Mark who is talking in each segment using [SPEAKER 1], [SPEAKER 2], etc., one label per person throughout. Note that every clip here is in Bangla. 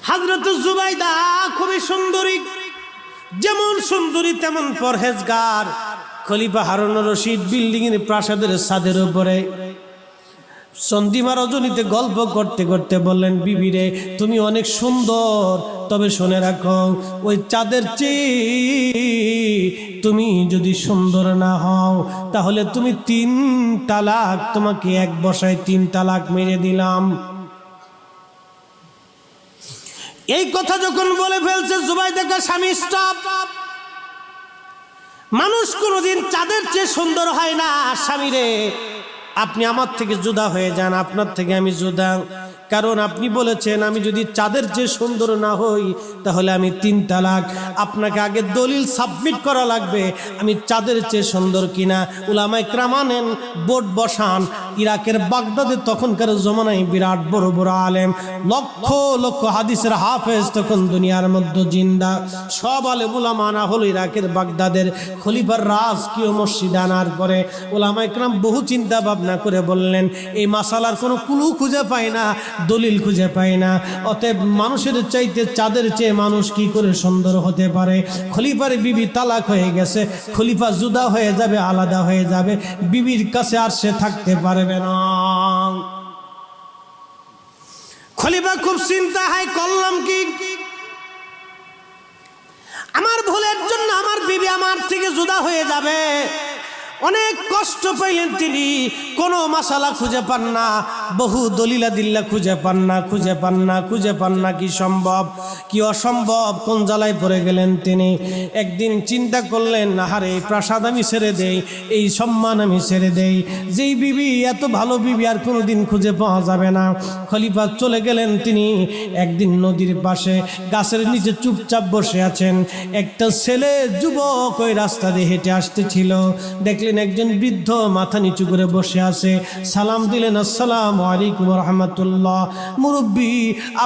[SPEAKER 1] হযরত জুবাইদা খুবই সুন্দরী, যেমন সুন্দরী তেমন পরহেজগার। খলিফা হারুনুর রশিদ বিল্ডিং এর প্রাসাদের ছাদের উপরে চন্দ্রিমা রজনীতে গল্প করতে করতে বললেন, বিবি রে তুমি অনেক সুন্দর, তবে শুনে রাখো ওই চাঁদের চেয়ে তুমি যদি সুন্দর না হও তাহলে তুমি 3 তালাক, তোমাকে এক বসায় 3 তালাক মেরে দিলাম। এই কথা যখন বলে ফেলছে জুবাইদাকে স্বামী স্টপ। মানুষ কোনোদিন চাঁদের চেয়ে সুন্দর হয় না। স্বামী রে আপনি আমার থেকে জুদা হয়ে যান, আপনার থেকে আমি জুদা, কারণ আপনি বলেছেন আমি যদি চাঁদের চেয়ে সুন্দর না হই তাহলে আমি 3 তালাক। আপনাকে আগে দলিল সাবমিট করা লাগবে আমি চাঁদের চেয়ে সুন্দর কিনা। উলামায়ে কেরাম আনেন, বোর্ড বসান। ইরাকের বাগদাদে তখনকার জমানায় বিরাট বড় বড় আলেম, লক্ষ লক্ষ হাদিসের হাফেজ তখন দুনিয়ার মধ্যে জিন্দা। সব আলেম উলামা আনা হলো ইরাকের বাগদাদের খলিফার রাজকীয় মসজিদে আনার পরে উলামায়ে কেরাম বহু চিন্তা ভাবনা করে বললেন এই মাসালার কোনো ক্লু খুঁজে পায় না, দলিল খুঁজে পায় না। অতএব মানুষের চাইতে চাঁদের চেয়ে মানুষ কি করে সুন্দর হতে পারে? খলিফার বিবি তালাক হয়ে গেছে, খলিফা জুদা হয়ে যাবে, আলাদা হয়ে যাবে, বিবির কাছে আর সে থাকতে পারবে না। খলিফা খুব চিন্তা হয়, করলাম কি? আমার ভুলের জন্য আমার বিবি আমার থেকে জুদা হয়ে যাবে। অনেক কষ্ট পাইলেন তিনি, কোনো মাসালা খুঁজে পান না, বহু দলিলা দিল্লা খুঁজে পান না, খুঁজে পান না। কি সম্ভব কি অসম্ভব, কোন জ্বালায় পড়ে গেলেন তিনি। একদিন চিন্তা করলেন, আহারে এই প্রাসাদ আমি ছেড়ে দেই, এই সম্মান আমি ছেড়ে দেই, যেই বিবি এত ভালো বিবি আর কোনোদিন খুঁজে পাওয়া যাবে না। খলিফা চলে গেলেন তিনি। একদিন নদীর পাশে গাছের নিচে চুপচাপ বসে আছেন। একটা ছেলে যুবক ওই রাস্তা দিয়ে হেঁটে আসতেছিল। দেখলেন একজন বৃদ্ধ মাথা নিচু করে বসে আছে। সালাম দিলেন, আসসালামু আলাইকুম ওয়া রাহমাতুল্লাহ। মুরব্বী,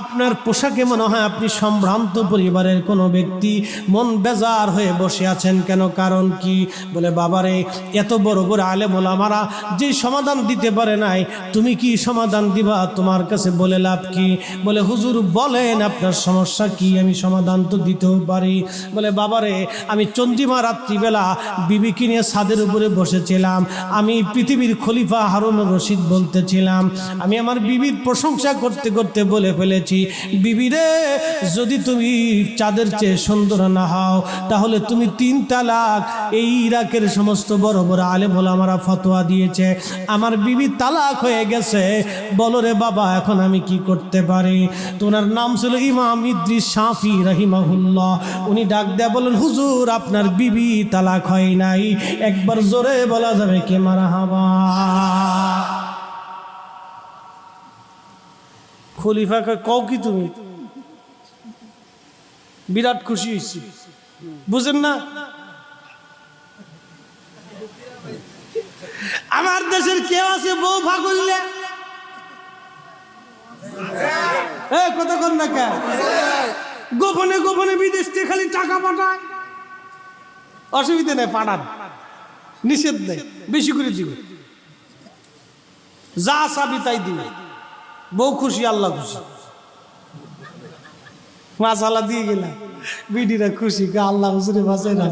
[SPEAKER 1] আপনার পোশাকে মনে হয় আপনি সম্ভ্রান্ত পরিবারের কোনো ব্যক্তি, মন বেজার হয়ে বসে আছেন কেন, কারণ কি? বলে বাবারে এত বড় বড় আলেম ওলামারা যে সমাধান দিতে পারে নাই, তুমি কি সমাধান দিবা? তোমার কাছে বলে লাভ কি? বলে হুজুর বলেন আপনার সমস্যা কি, আমি সমাধান তো দিতেও পারি। বলে বাবারে আমি চন্দ্রিমা রাত্রিবেলা বিবিকে নিয়ে ছাদের উপরে বসেছিলাম, আমি পৃথিবীর খলিফা হারুনুর রশিদ বলতেছিলাম, আমি আমার বিবির প্রশংসা করতে করতে বলে ফেলেছি, বিবিরে যদি তুমি চাঁদের চেয়ে সুন্দর না হও তাহলে তুমি 3 তালাক। এই ইরাকের সমস্ত বড় বড় আলেম ওলামারা ফতোয়া দিয়েছে, আমার বিবি তালাক হয়ে গেছে। বলো রে বাবা এখন আমি কি করতে পারি? তোমার নাম ছিল ইমাম ইদ্রিস শাফি রাহিমাহুল্লাহ। উনি ডাক দেয়া বলেন, হুজুর আপনার বিবি তালাক হয় নাই। একবার জোরে বলা যাবে কে মারহাবা? খলিফাকে কও কি তুমি? বিরাট খুশি হয়েছি, বুঝেন না? আমার দেশের কেউ আছে বউ ফাগুললে? কথা কর না কে? গোপনে গোপনে বিদেশ থেকে খালি টাকা পাঠায়, অসুবিধা নেই, পাঠান, নিষেধ নেই, বেশি করে দিবে, যা চাবি তাই দিবে, বউ খুশি আল্লাহ খুশি। মাসালা দিয়ে গেলাম, বিডিরা খুশি, আল্লাহ হুজুরে বাঁচাই না।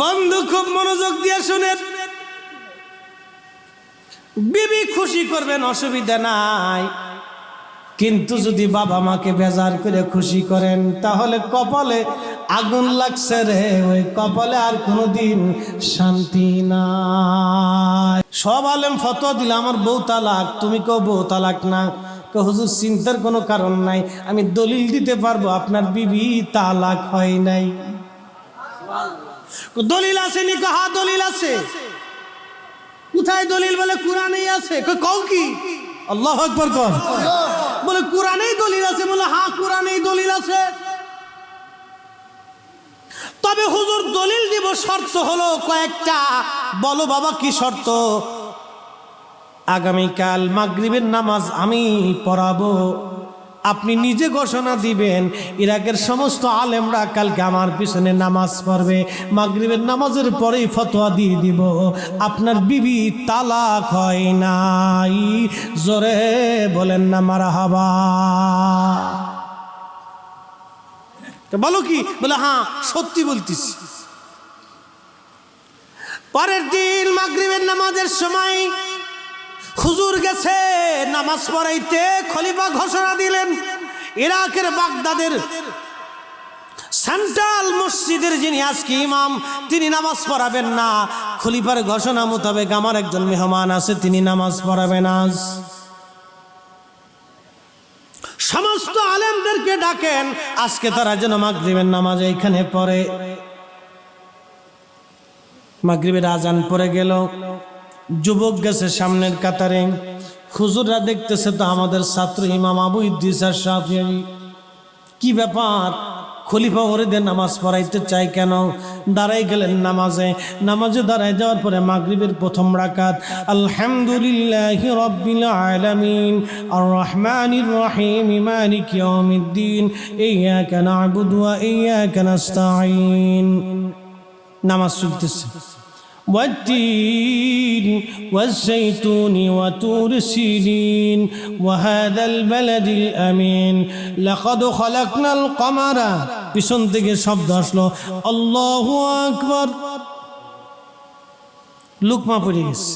[SPEAKER 1] বন্ধু খুব মনোযোগ দিয়ে শুনেন, বিবি খুশি করবেন অসুবিধা নাই, কিন্তু যদি বাবা মাকে বেজার করে খুশি করেন তাহলে কপালে আগুন লাগছে রে, ওই কপালে আর কোনোদিন শান্তি নাই। সব আলেম ফতোয়া দিলে আমার বউ তালাক, তুমি কেউ বউ তালাক না। হুজুর চিন্তার কোনো কারণ নাই, আমি দলিল দিতে পারবো আপনার বিবি তালাক হয় নাই। দলিল আছে নি? হা দলিল আছে। কোথায় দলিল? বলে কোরআনেই আছে। কও কি? আল্লাহু আকবার কর। বলে কোরআনেই দলিল আছে। বলে হ্যাঁ কোরআনেই দলিল আছে, তবে হুজুর দলিল দিব, শর্ত হলো কয়েকটা। বলো বাবা কি শর্ত? আগামীকাল মাগরিবের নামাজ আমি পড়াবো, আপনি নিজে ঘোষণা দিবেন ইরাকের সমস্ত আলেমরা কালকে আমার পিছনে নামাজ পড়বে, মাগরিবের নামাজের পরেই ফতোয়া দিয়ে দিব আপনার বিবি তালাক হয় নাই। জোরে বলেন না মারহাবা। তো বলো কি? বলে হ্যাঁ সত্যি বলতেছি। পরের দিন মাগরিবের নামাজের সময় হুজুর গেছে নামাজ পড়াইতে, খলিফা ঘোষণা দিলেন ইরাকের বাগদাদের সেন্ট্রাল মসজিদের যিনি আজকে ইমাম তিনি নামাজ পড়াবেন না। খলিফার ঘোষণা মোতাবেক আমার একজন মেহমান আছে, তিনি নামাজ পড়াবেন আজ। সমস্ত আলেমদেরকে ডাকেন, আজকে তারা যেন মাগরিবের নামাজ এইখানে পড়ে। মাগরিবের আজান পড়ে গেল, যুবক গেছে সামনের কাতারে, হুজুররা দেখতেছে তো আমাদের ছাত্র ইমাম আবু ইদ্রিস আশ-শাফিঈ। কি ব্যাপার? খলিফা ওরেদের নামাজ পড়াইতে চাই কেন? দাঁড়াই গেলেন নামাজে দাঁড়ায় যাওয়ার পরে মাগরিবের প্রথম রাকাত, আলহামদুলিল্লাহি রাব্বিল আলামিন আর রহমানির রহিম মালিকি ইয়াউমিদ্দিন ইয়্যাকা না'বুদু ওয়া ইয়্যাকা নাস্তাঈন। নামাজ চলতেছে। والتين والزيتون وطور سينين وهذا البلد الأمين لقد خلقنا القمر। পিছন থেকে শব্দ আসলো আল্লাহু আকবার। লুকমা পড়ে গেছে।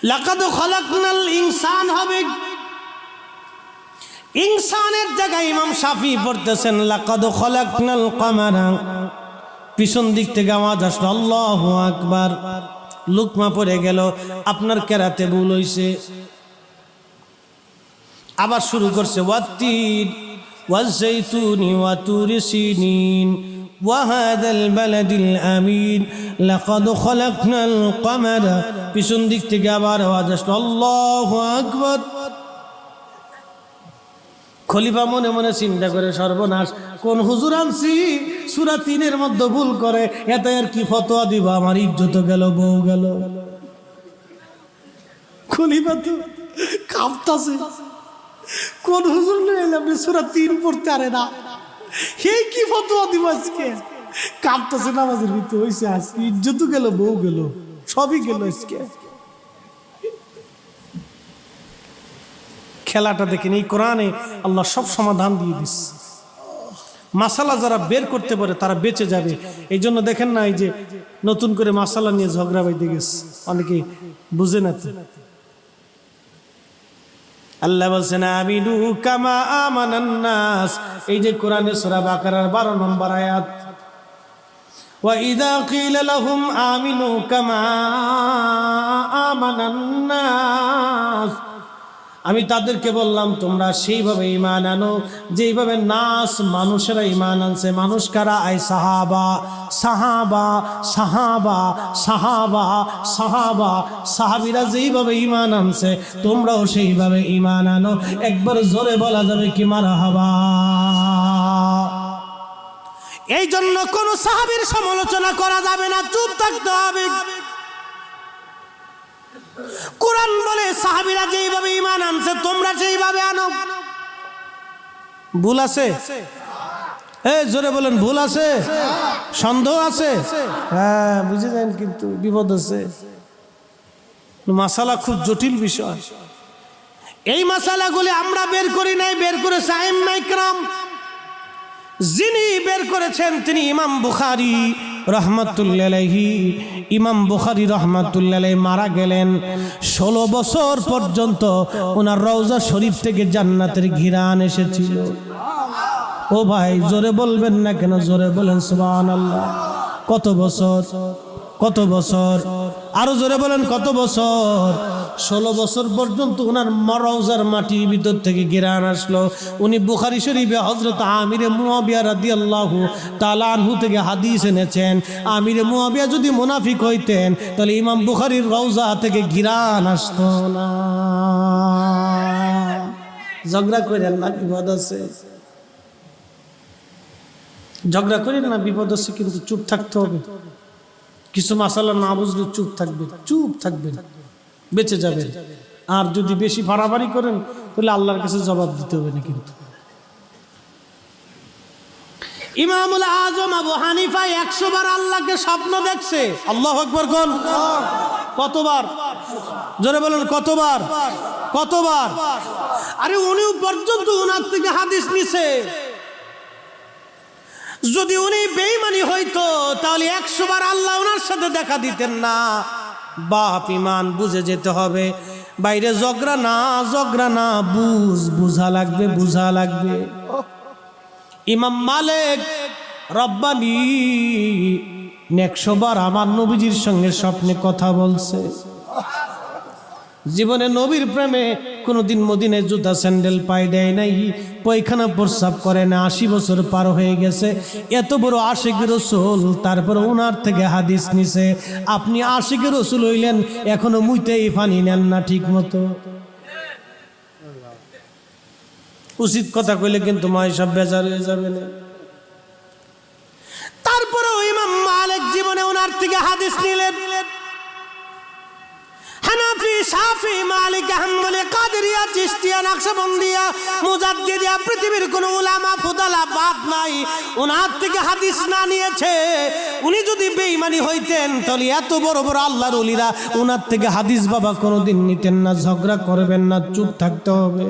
[SPEAKER 1] লাকাদ খালাকনাল ইনসান হবে, ইনসানের জায়গায় ইমাম শাফিঈ পড়তেছেন লাকাদ খালাকনাল কামারা। পিছন দিক থেকে আওয়াজ আসলো আল্লাহু আকবার। লুকমা পড়ে গেল। আপনার কেরাতে ভুল হইছে। আবার শুরু করছে ওয়াত্তিন ওয়াজ-যাইতুনি ওয়া তুরি সিনিন ওয়া হাযাল বালাদিল আমিন লাকাদ খালাকনাল কামারা। পিছন দিক থেকে আবার আওয়াজ আসলো আল্লাহু আকবার। খলিফা মনে মনে চিন্তা করে সর্বনাশ, কোন হুজুর আনছি সূরা ৩-এর মধ্যে ভুল করে, এত আর কি ফতোয়া দিব, আমার ইজ্জত গেল, বউ গেল। খলিফা তো কাঁপতাছে, কোন হুজুর এলাম সূরা ৩ পড়তে আরে না, হে কি ফতোয়া দিব আজকে। কাঁপতাছে নামাজের ভিতরে, হইছে আজকে ইজ্জত গেল, বউ গেল, সবই গেল আজকে। খেলাটা দেখেন, এই কোরআনে আল্লাহ সব সমাধান দিয়ে দিস। মাসালা যারা বের করতে পারে তারা বেঁচে যাবে। এই জন্য দেখেন না, এই যে নতুন করে মাসালা নিয়ে ঝগড়া বাইতে গেছে, অনেকে বুঝে না তো। আল্লাহ বলছেন আমিনু কামা আমানান নাস। এই যে কোরআনে সূরা বাকারার 12 নম্বর আয়াত, ওয়া ইযা কিলা লাহুম আমিনু কামা আমানান নাস। আমি তাদেরকে বললাম তোমরা সেইভাবে ঈমান আনো যেইভাবে নাস মানুষেরা ঈমান আনছে। মানুষ কারা? আই সাহাবা সাহাবা সাহাবা সাহাবা সাহাবা। সাহাবীরা যেইভাবে ঈমান আনছে তোমরাও সেইভাবে ঈমান আনো। একবার জোরে বলা যাবে কি মারহাবা? এই জন্য কোন সাহাবীর সমালোচনা করা যাবে না, চুপ থাকতে হবে। কোরআন বলে সাহাবীরা যেইভাবে ঈমান আনছে তোমরা সেইভাবে আনো। ভুল আছে? জোরে বলেন, ভুল আছে? সন্দেহ আছে? হ্যাঁ বুঝে যান, কিন্তু বিপদ আছে। মাসালা খুব জটিল বিষয়। এই মাসালাগুলি আমরা বের করি নাই, বের করেছে আইম্মায়ে ইকরাম। যিনি বের করেছেন তিনি ইমাম বুখারী রহমাতুল্লাহ আলাইহি। ইমাম বুখারী রহমাতুল্লাহ আলাইহি মারা গেলেন, 16 বছর পর্যন্ত ওনার রওজা শরীফ থেকে জান্নাতের ঘিরান এসেছিল। ও ভাই জোরে বলবেন না কেন? জোরে বলেন সুবহানাল্লাহ। কত বছর? কত বছর? আরো জোরে বলেন কত বছর? 16 বছর পর্যন্ত ওনার রওজার মাটির ভিতর থেকে ঘিরান আসলো। উনি বুখারী শরীফে হযরত আমিরে মুয়াবিয়া রাদিয়াল্লাহু তাআলা আনহু থেকে হাদিস এনেছেন। আমিরে মুয়াবিয়া যদি মুনাফিক হইতেন তাহলে ইমাম বুখারীর রওজা থেকে ঘিরান আসতো না। ঝগড়া করেন না, বিপদ আছে। ঝগড়া করেন না, বিপদ আছে, কিন্তু চুপ থাকতে হবে। কিছু মাসালা না বুঝলে চুপ থাকবেন, চুপ থাকবেন, বেঁচে যাবেন। আর যদি বেশি বাড়াবাড়ি করেন তাহলে আল্লাহর কাছে জবাব দিতে হবে না। কিন্তু ইমামুল আজম আবু হানিফা 100 বার আল্লাহকে স্বপ্ন দেখছে। আল্লাহু আকবার কোন? কতবার? জোরে বলেন কতবার? কতবার? আরে উনিও পর্যন্ত ওনার থেকে হাদিস নিছে। যদি উনি বেঈমানি হইতো তাহলে 100 বার আল্লাহ ওনার সাথে দেখা দিতেন না। বাপ ইমান বুঝে যেতে হবে, বাইরে ঝগড়া না, বুঝা লাগবে, বুঝা লাগবে। ইমাম মালিক রব্বানি 100 বার আমার নবীজির সঙ্গে স্বপ্নে কথা বলছে। জীবনে নবীর প্রেমে কোনোদিন মদিনায় জুতা স্যান্ডেল পায়ে দেয় নাই, পায়খানা প্রস্রাব করে না। 80 বছর পার হয়ে গেছে, এত বড় আশিক রাসূল, তারপর ওনার থেকে হাদিস নিছে। আপনি আশিক রাসূল হইলেন, এখনো মুইতেই পানি নেন না ঠিক মতো। উচিত কথা কইলে কিন্তু মাই সব বেজার হয়ে যাবে না। তারপরে ইমাম মালিক জীবনে ওনার থেকে হাদিস নিলেন। হানাফি, শাফি, মালিক, হাম্বলি, কাদেরিয়া, চিশতিয়া, নকশবন্দিয়া, মুজাদ্দিদিয়া, পৃথিবীর কোন উলামা ফুদালা বাদ নাই ওনার থেকে হাদিস না নিয়েছে। উনি যদি বেঈমানি হইতেন তাহলে এত বড় বড় আল্লাহর ওলিরা ওনার থেকে হাদিস বাবা কোনোদিন নিতেন না। ঝগড়া করবেন না, চুপ থাকতে হবে।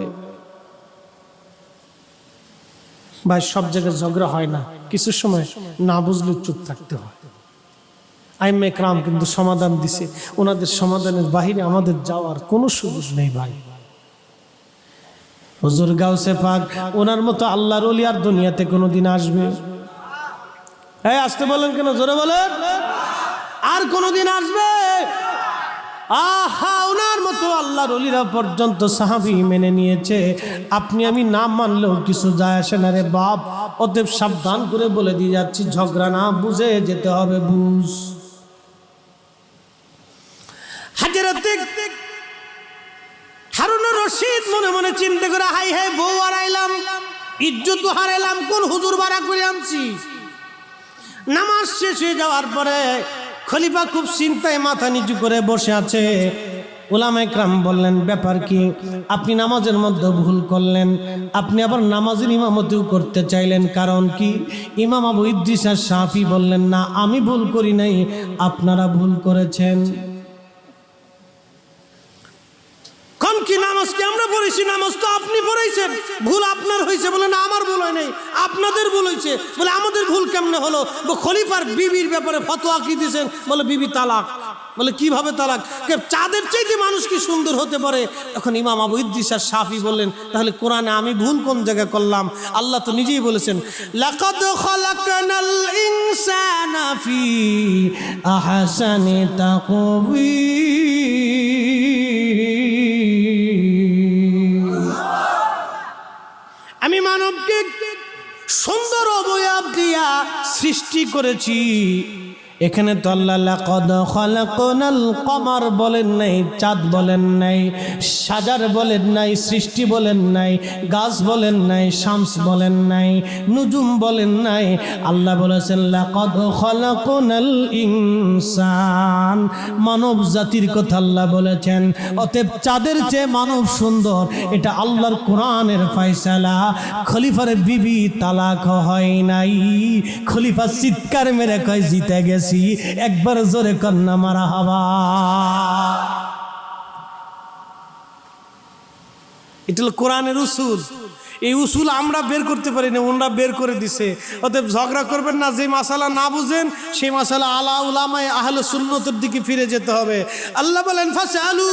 [SPEAKER 1] ভাই সব জায়গায় ঝগড়া হয় না, কিছু সময় না বুঝলে চুপ থাকতে হয়। আইম্মে কেরাম কিন্তু সমাধান দিছে, ওনাদের সমাধানের বাহিরে আমাদের যাওয়ার কোনো সুযোগ নেই। ভাই হুজুর গাউসে পাক ওনার মতো আল্লাহর ওলি আর দুনিয়াতে কোনোদিন আসবে? এই আসতে বলেন কেন? জোরে বলেন, আর কোনোদিন আসবে? আহা, ওনার মতো আল্লাহর ওলিরা পর্যন্ত সাহাবী মেনে নিয়েছে, আপনি আমি না মানলেও কিছু যায় আসে না রে বাপ। অতএব সাবধান করে বলে দিয়ে যাচ্ছি, ঝগড়া না, বুঝে যেতে হবে, বুঝ। হাজরাতে হারুনুর রশিদ মনে মনে চিন্তা করে, হাই হাই, বউ হারাইলাম, ইজ্জত হারাইলাম, কোন হুজুর ভাড়া করে আনছি। নামাজ শেষ হয়ে যাওয়ার পরে খলিফা খুব চিন্তায় মাথা নিচু করে বসে আছে। উলামায়ে কেরাম বললেন, ব্যাপার কি? আপনি নামাজের মধ্যে ভুল করলেন, আপনি আবার নামাজের ইমামতিও করতে চাইলেন, কারণ কি? ইমাম আবু ইদ্রিস আর শাফি বললেন, না আমি ভুল করি নাই, আপনারা ভুল করেছেন। কোন কি নামাজ কি আমরা পড়েছি? নামাজ তো আপনি পড়াইছেন, ভুল আপনার হয়েছে। বলে না, আমার ভুল হয় নাই, আপনাদের ভুল হয়েছে। বলে আমাদের ভুল কেমনে হলো? খলিফার বিবির ব্যাপারে ফতোয়া কি দিয়েছেন? বলে বিবি তালাক। বলে কিভাবে তালাক? চাঁদের চাইতে মানুষ কি সুন্দর হতে পারে? এখন ইমাম আবু ইদ্রিস আর শাফি বললেন, তাহলে কোরআনে আমি ভুল কোন জায়গায় করলাম? আল্লাহ তো নিজেই বলেছেন, লাকাদ খালাকনাল ইনসানা ফি আহসানি তাকওয়িম। আমি মানবকে সুন্দর অবয়ব দিয়া সৃষ্টি করেছি। এখানে তো আল্লাহ লাকাদ খালাকনাল কমার বলেন নাই, চাঁদ বলেন নাই, সাজার বলেন নাই, সৃষ্টি বলেন নাই, গাছ বলেন নাই, শামস বলেন নাই, নুজুম বলেন নাই। আল্লাহ বলেছেন লাকাদ খালাকনাল ইনসান, মানব জাতির কথা আল্লাহ বলেছেন। অতএব চাঁদের চেয়ে মানব সুন্দর, এটা আল্লাহর কোরআনের ফয়সালা। খলিফার বিবি তালাক হয় নাই। খলিফা চিৎকার মেরে কয়, জিতে গেছে। একবার জোরে কন্যা মারা হাবা। এটা হলো কোরআনের উসুল। এই উসুল আমরা বের করতে পারি না, ওনারা বের করে দিছে। অতএব ঝগড়া করবেন না, যে মাসালা না বুঝেন সেই মাসালা আলা উলামায়ে আহলে সুন্নতের দিকে ফিরে যেতে হবে। আল্লাহ বলেন, ফাসআলু